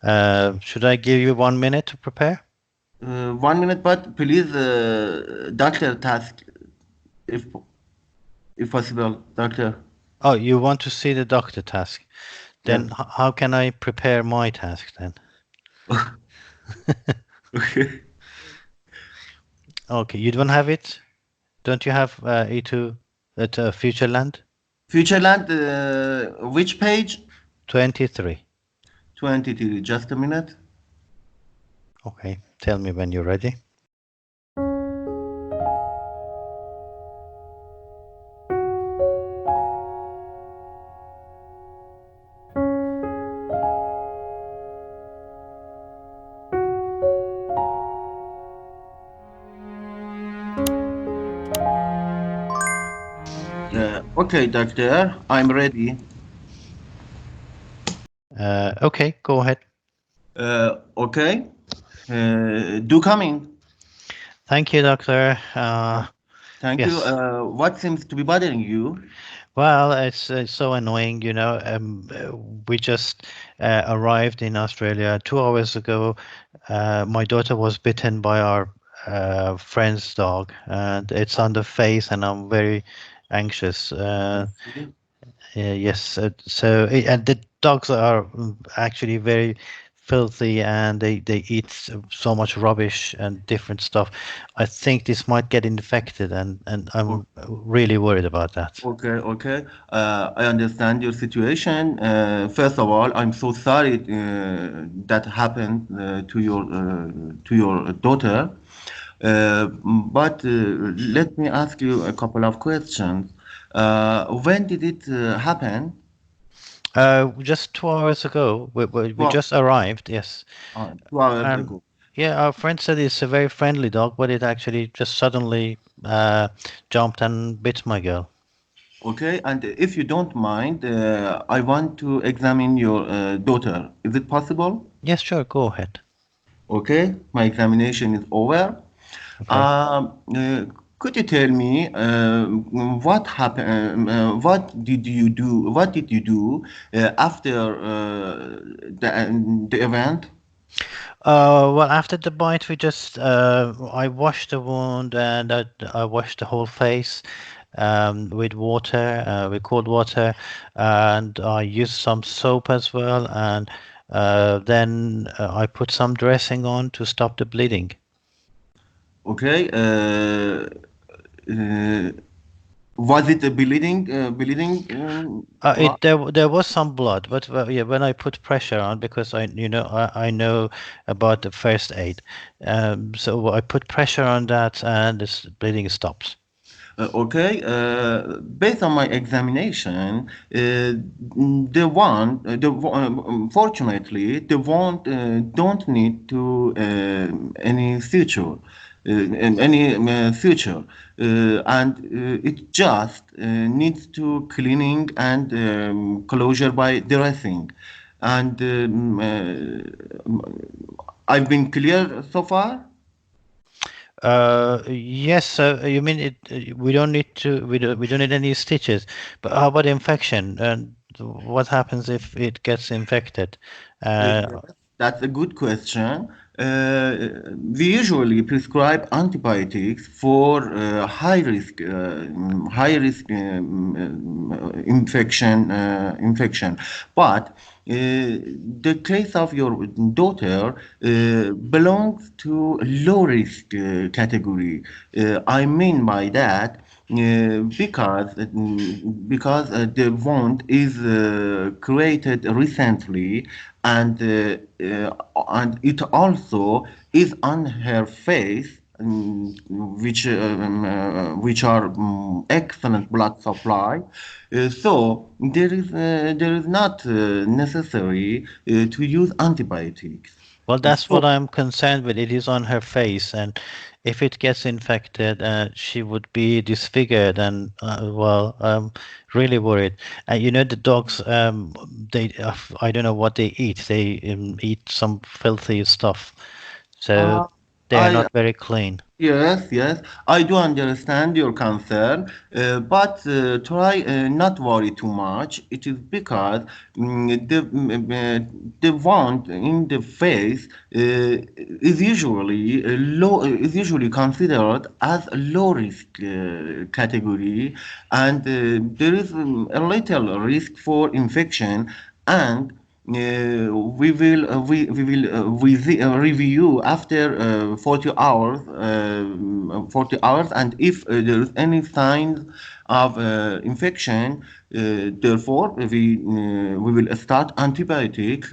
Should I give you 1 minute to prepare? 1 minute, but please, doctor task, if if possible, doctor. Oh, you want to see the doctor task? Yes. Then how can I prepare my task then? Okay. Okay, you don't have it? Don't you have E2 at Futureland? Futureland, which page? 23. 22. Just a minute. Okay, tell me when you're ready. Okay, doctor, I'm ready. Okay, go ahead. Okay. Do coming. Thank you, doctor. Thank you. Yes. What seems to be bothering you? Well, it's so annoying, you know. We just arrived in Australia 2 hours ago. My daughter was bitten by our friend's dog, and it's on the face, and I'm very anxious. I see. Yes, and the dogs are actually very filthy, and they eat so much rubbish and different stuff. I think this might get infected, and I'm really worried about that. Okay, okay. I understand your situation. First of all, I'm so sorry that happened to your daughter. But let me ask you a couple of questions. When did it happen? Just 2 hours ago, we Well, just arrived. Yes, 2 hours and ago. yeah, our friend said it's a very friendly dog, but it actually just suddenly jumped and bit my girl. Okay, and if you don't mind, I want to examine your daughter. Is it possible? Yes, sure, go ahead. Okay, my examination is over. Okay. Um, uh, could you tell me what happened? What did you do? What did you do after the event? Well, after the bite, we just I washed the wound, and I washed the whole face with water, with cold water, and I used some soap as well, and then I put some dressing on to stop the bleeding. Okay, uh, was it a bleeding? Bleeding? There was some blood, but yeah, when I put pressure on, because I know about the first aid, so I put pressure on that, and this bleeding stops. Okay, based on my examination, fortunately, the one don't need to any suture, any suture, and it just needs to cleaning and closure by dressing, and I've been clear so far. Yes, so you mean it? We don't need any stitches. But how about infection? And what happens if it gets infected? Uh, Yes, that's a good question. We usually prescribe antibiotics for high risk infection. But the case of your daughter belongs to low risk category. I mean by that because the wound is created recently and it also is on her face, which are excellent blood supply. So there is not necessary to use antibiotics. well, that's what So I'm concerned with. It is on her face, and if it gets infected, she would be disfigured, and well, I'm really worried. And the dogs, I don't know what they eat. They eat some filthy stuff. So uh, they are I not very clean. Yes, yes, I do understand your concern, but try not worry too much. It is because the wound in the face is usually considered as a low risk category, and there is a little risk for infection and we will review after 40 hours 40 hours, and if there is any signs of infection, therefore we will start antibiotic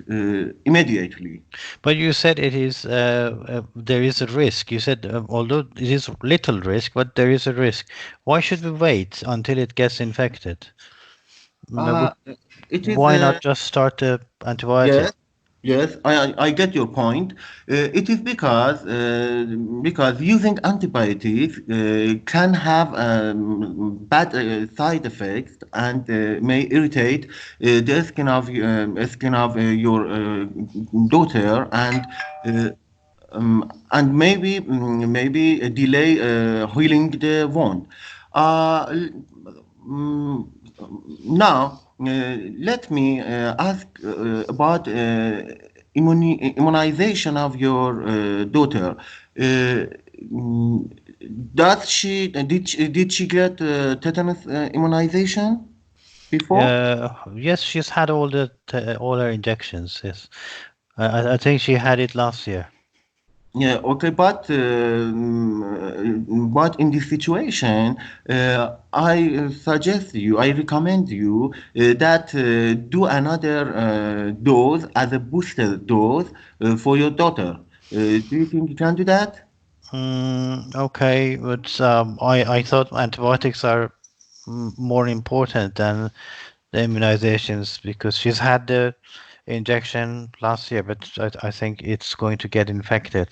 immediately. But you said it is there is a risk. You said although it is little risk, but there is a risk. Why should we wait until it gets infected? uh, it is Why not just start the antibiotic? Yes, yes, I get your point. It is because using antibiotics can have bad side effects and may irritate skin of your daughter, and maybe delay healing the wound. Mm, Now, let me ask about immunization of your daughter. Mm, did she get tetanus immunization before? Yes, she's had all her injections. Yes, I think she had it last year. Yeah, okay, but in this situation, I suggest you, I recommend you that do another dose as a booster dose for your daughter. Do you think you can do that? Okay, but I thought antibiotics are more important than the immunizations because she's had the injection last year, but I think it's going to get infected.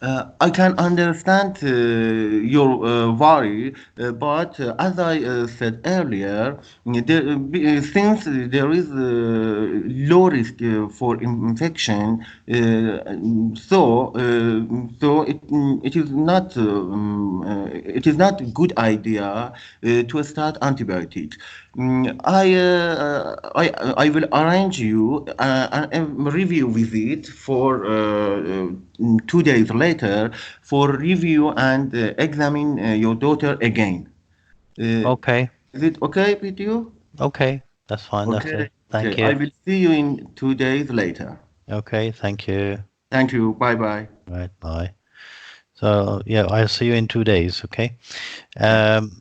I can understand your worry, but as I said earlier, since there is low risk for infection, it is it is not a good idea to start antibiotics. I will arrange you a review visit for 2 days later for review and examine your daughter again. Uh, Okay, is it okay with you? okay, that's fine. That's Okay, it. okay. Thank I you. will see you in 2 days later. Okay, thank you. Thank you. Bye bye. Right, bye. So yeah, I'll see you in 2 days. Okay. Okay. Um,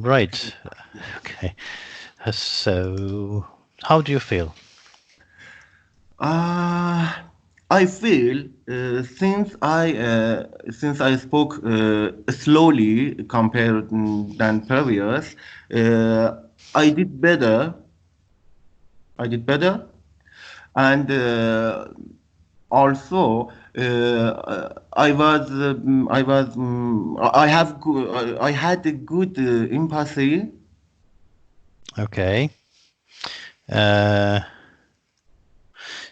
right. Okay. So, how do you feel? Uh, I feel since I spoke slowly compared than previous, I did better. I did better, and also I had a good empathy. Okay. Uh,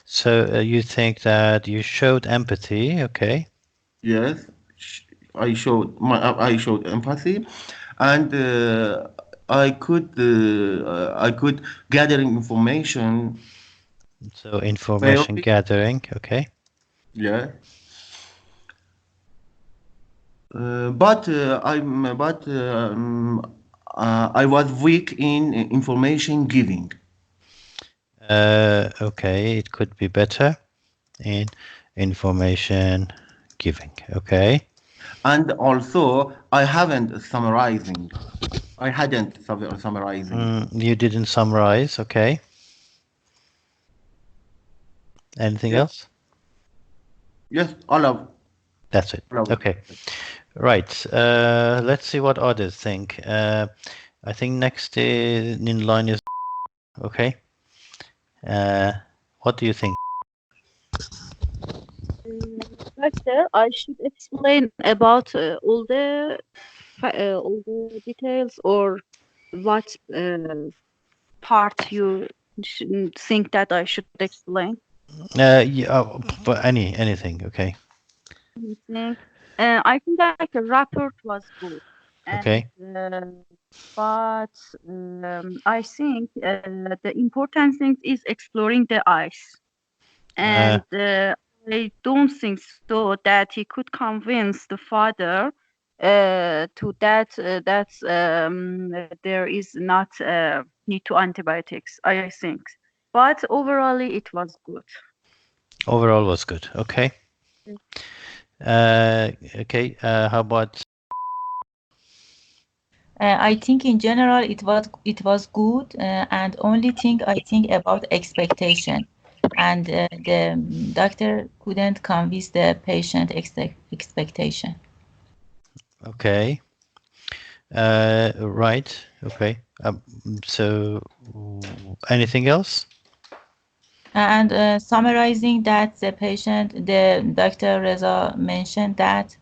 so you think that you showed empathy? Okay. Yes, I showed empathy, and I could gathering information So information fairly. gathering. Okay. Yeah, but I was weak in information giving, Okay. It could be better in information giving. Okay. and also I haven't summarizing. I hadn't summarizing. You didn't summarize. Okay. Anything Yes, else? yes, That's it. all of Okay. it. Right. Let's see what others think. I think next in line is okay. Uh, What do you think? Doctor, I should explain about all the details, or what part you think that I should explain. Yeah, but anything, okay, Think, I think like a rapport was good, and okay. but I think the important thing is exploring the eyes, Uh, and I don't think so that he could convince the father to that there is not need to antibiotics. I think, but overall it was good. Overall was good. Okay. Okay. How about I think in general it was good, and only thing I think about expectation, and the doctor couldn't convince the patient expectation. okay? Right. Okay. So anything else? And summarizing that, the doctor Reza mentioned that,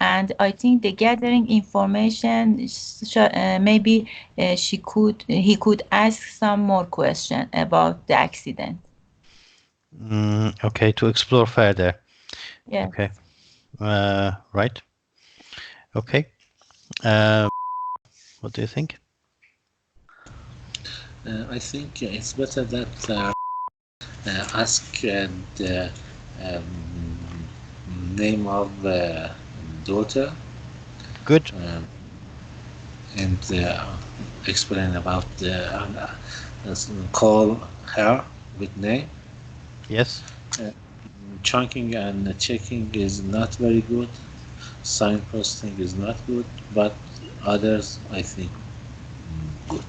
and I think the gathering information, maybe he could ask some more question about the accident. Okay. To explore further. Yeah. Okay. Right. Okay. Uh, what do you think? I think it's better that ask the name of daughter Good. um, and explain about call her with name. Yes. Uh, Chunking and checking is not very good. Signposting is not good, but others I think good.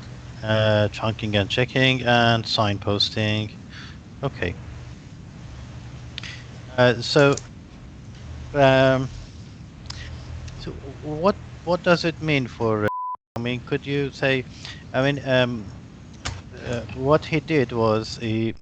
Chunking and checking and signposting. Okay. So um, so what does it mean for? I mean, could you say? I mean, what he did was he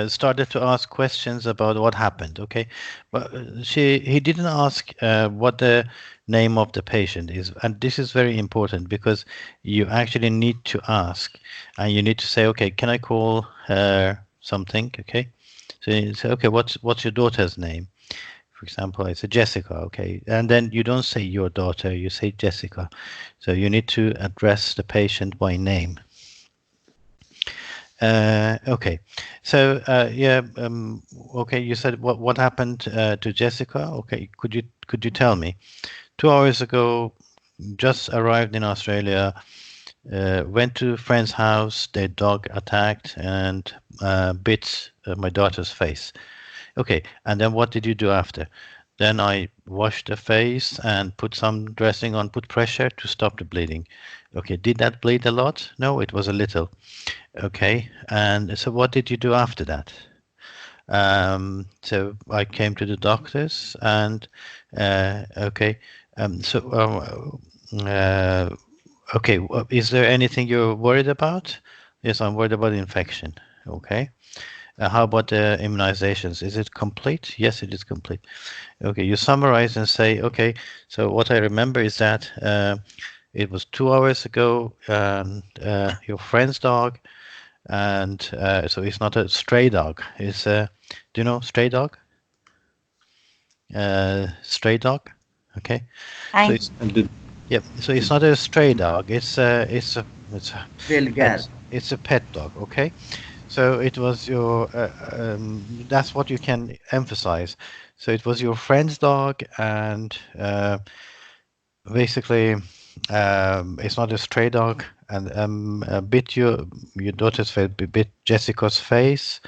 started to ask questions about what happened. Okay, but he didn't ask what the name of the patient is, and this is very important because you actually need to ask, and you need to say, okay, can I call her something? Okay, so you say, okay, what's your daughter's name? For example, I say Jessica, okay, and then you don't say your daughter, you say Jessica. So you need to address the patient by name. Okay, so yeah, okay. You said what happened to Jessica? Okay, could you tell me? 2 hours ago, just arrived in Australia. Went to a friend's house. Their dog attacked and bit my daughter's face. Okay, and then what did you do after? Then I washed the face and put some dressing on, put pressure to stop the bleeding. Okay, did that bleed a lot? No, it was a little. Okay, and so what did you do after that? So I came to the doctors and okay, so okay, is there anything you're worried about? Yes, I'm worried about infection. Okay. How about the immunizations? Is it complete? Yes, it is complete. Okay, you summarize and say, okay, so what I remember is that it was 2 hours ago, and your friend's dog, and so it's not a stray dog. It's do you know stray dog? Stray dog. Okay, so Thank it's And the yep. So it's not a stray dog. It's a Belgar. pet. It's a pet dog. Okay, so it was your. That's what you can emphasize. So it was your friend's dog, and basically, it's not a stray dog, and bit your daughter's face, bit Jessica's face,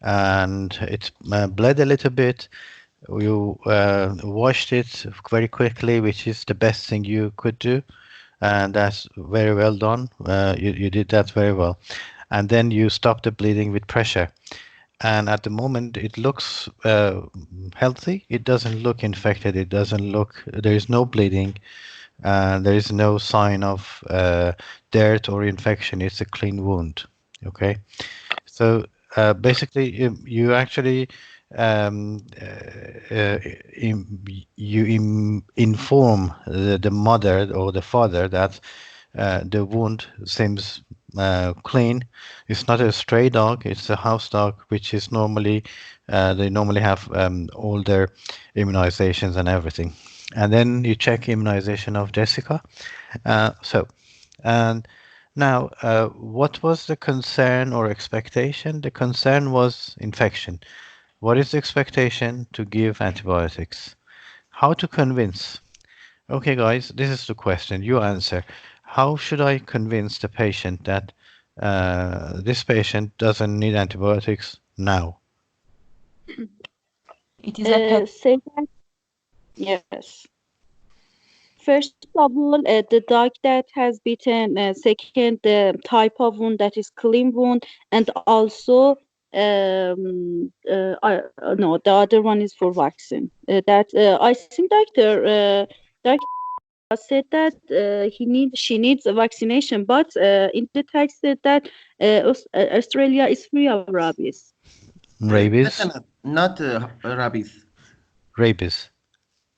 and it bled a little bit. You washed it very quickly, which is the best thing you could do, and that's very well done. You did that very well, and then you stopped the bleeding with pressure. And at the moment, it looks healthy. It doesn't look infected. It doesn't look. There is no bleeding. There is no sign of dirt or infection. It's a clean wound. Okay. So basically, you actually um, inform the mother or the father that the wound seems clean. It's not a stray dog; it's a house dog, which is normally they normally have all their immunizations and everything. And then you check immunization of Jessica. So, and now, what was the concern or expectation? The concern was infection. What is the expectation? To give antibiotics. How to convince? Okay, guys, this is the question. You answer. How should I convince the patient that this patient doesn't need antibiotics now? It is a pet. Say that, yes. First of all, the dog that has bitten, second, the type of wound that is clean wound, and also, no, the other one is for vaccine. That I think doctor said that she needs a vaccination, but in the text said that Australia is free of rabies. Rabies? Tetanus, not rabies, Rabies.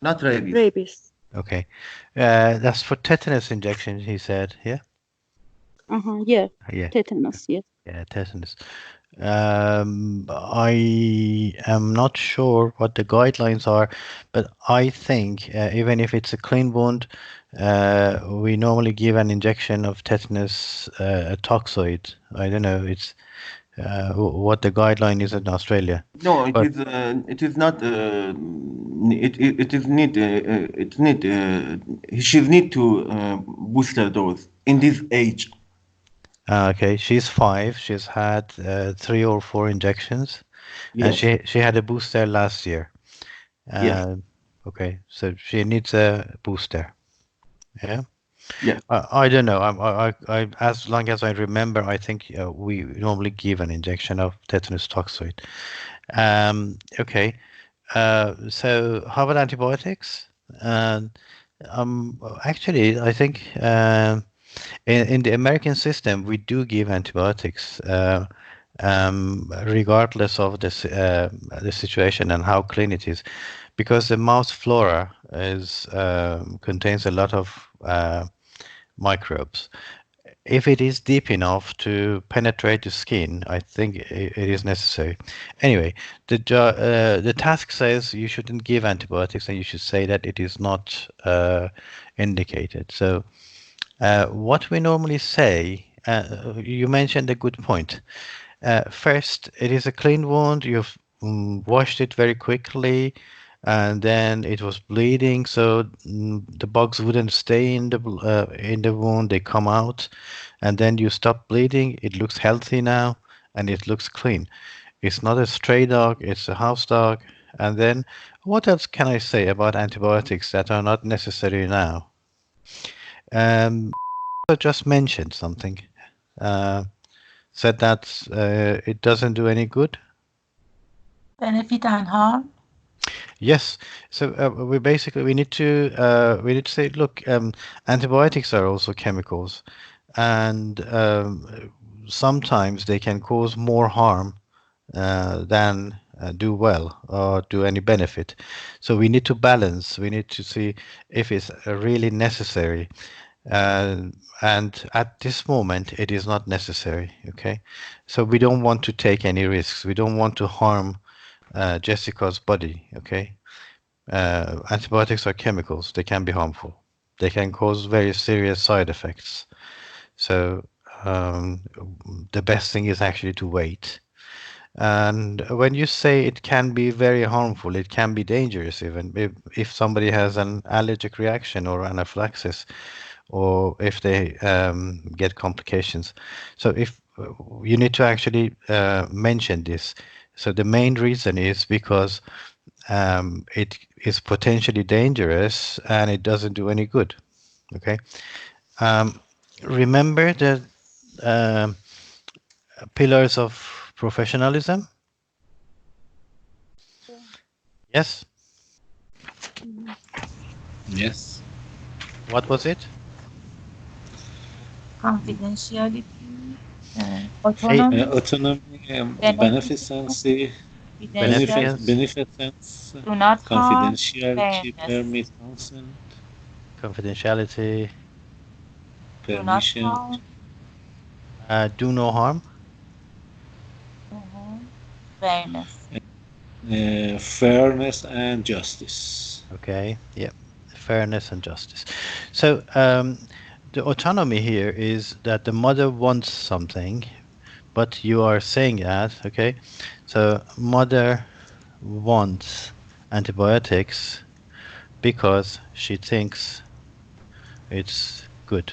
not rabies. Rabies. Okay. That's for tetanus injection, he said. Yeah? Yeah, Yeah. tetanus. Yes. Yeah, tetanus. I am not sure what the guidelines are, but I think even if it's a clean wound, we normally give an injection of tetanus toxoid. I don't know. It's what the guideline is in Australia. No, But it is not. It is need. It need. She need to booster dose in this age. okay, she's 5. She's had 3 or 4 injections, and Yes. she had a booster last year. Yes. Okay, so she needs a booster. Yeah. Yes. I don't know. As long as I remember, I think we normally give an injection of tetanus toxoid. Okay. So how about antibiotics? Uh, Actually, I think in the American system, we do give antibiotics, regardless of the situation and how clean it is, because the mouth flora is contains a lot of microbes. If it is deep enough to penetrate the skin, I think it is necessary. Anyway, the task says you shouldn't give antibiotics, and you should say that it is not indicated. So what we normally say, you mentioned a good point. First, it is a clean wound. You've washed it very quickly, and then it was bleeding, so the bugs wouldn't stay in the wound. They come out, and then you stop bleeding. It looks healthy now, and it looks clean. It's not a stray dog. It's a house dog. And then, what else can I say about antibiotics that are not necessary now? I just mentioned something. Uh, Said that it doesn't do any good. Benefit and harm. Yes. So we need to say, look, antibiotics are also chemicals, and sometimes they can cause more harm than do well or do any benefit. So we need to balance. We need to see if it's really necessary. And at this moment, it is not necessary. Okay, so we don't want to take any risks. We don't want to harm Jessica's body. Okay, antibiotics are chemicals. They can be harmful. They can cause very serious side effects. So um, the best thing is actually to wait. And when you say it can be very harmful, it can be dangerous even if somebody has an allergic reaction or anaphylaxis, or if they get complications. So if you need to actually mention this. So the main reason is because it is potentially dangerous and it doesn't do any good. Okay. Um, Remember the um pillars of professionalism? Yes. Mhm. Yes. What was it? Confidentiality. A, Autonomy, Autonomy, beneficence, beneficency, confidentiality, beneficence, beneficence, do not harm, confidentiality, fairness, permit, consent, confidentiality, do not permission, harm, do no harm. mhm, fairness. fairness and justice. Okay, yeah, fairness and justice. So the autonomy here is that the mother wants something, but you are saying that, okay? So mother wants antibiotics because she thinks it's good,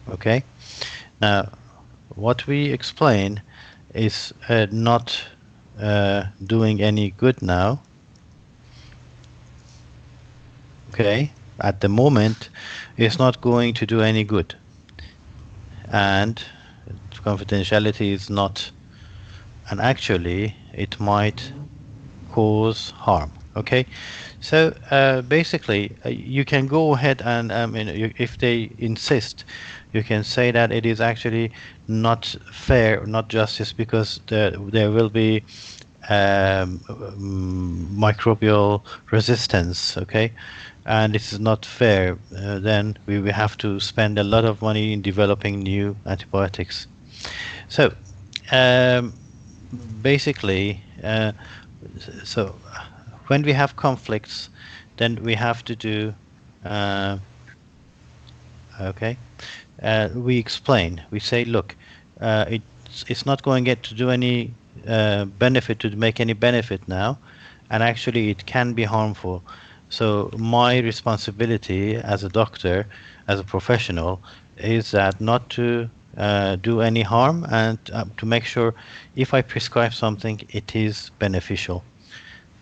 okay? Now, what we explain is not doing any good now, okay? At the moment, it's not going to do any good. And confidentiality is not, and actually, it might cause harm, okay? So basically, you can go ahead and, if they insist, you can say that it is actually not fair, not justice, because there will be microbial resistance, okay? And this is not fair. Then we will have to spend a lot of money in developing new antibiotics. So um, basically, so when we have conflicts, then we have to do, uh, okay, we explain. We say, look, it's not going to do any benefit, to make any benefit now, and actually it can be harmful. So my responsibility as a doctor, as a professional, is that not to do any harm, and to make sure if I prescribe something, it is beneficial.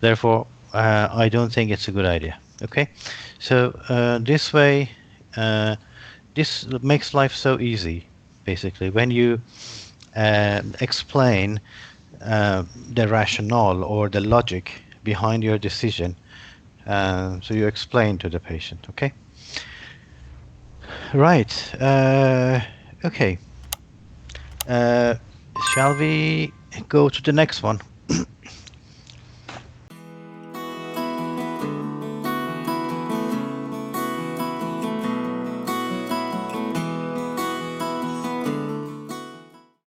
Therefore, I don't think it's a good idea. Okay, so this way, this makes life so easy. Basically, when you explain the rationale or the logic behind your decision, so you explain to the patient. Okay, right. Okay. Uh, shall we go to the next one?